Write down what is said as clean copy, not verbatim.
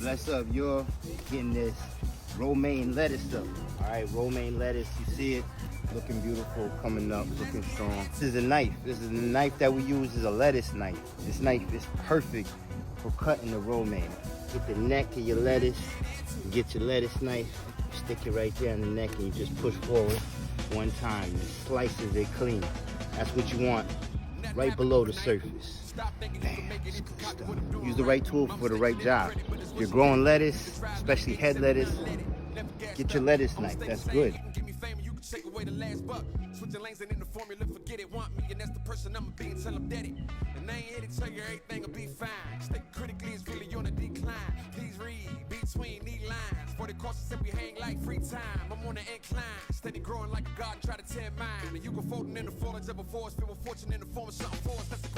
Bless up, you're getting this romaine lettuce up. All right, romaine lettuce, you see it, looking beautiful, coming up, looking strong. This is a knife. This is the knife that we use is a lettuce knife. This knife is perfect for cutting the romaine. Get the neck of your lettuce, get your lettuce knife, stick it right there in the neck, and you just push forward one time. It slices it clean. That's what you want, right below the surface. Bam, that's good stuff. Use the right tool for the right job. If you're growing lettuce, especially head lettuce, get your lettuce knife. That's good. Take away the last buck. Switching lanes and in the formula, forget it, want me, and that's the person I'ma be until I'm dead it. And I ain't here to tell you everything will be fine. Stay critically, it's really on the decline. Please read between these lines. For the courses that we hang like free time. I'm on the incline, steady growing like a garden, try to tear mine. And you go folding in the foliage of a forest, filled with fortune in the form of something for us. That's the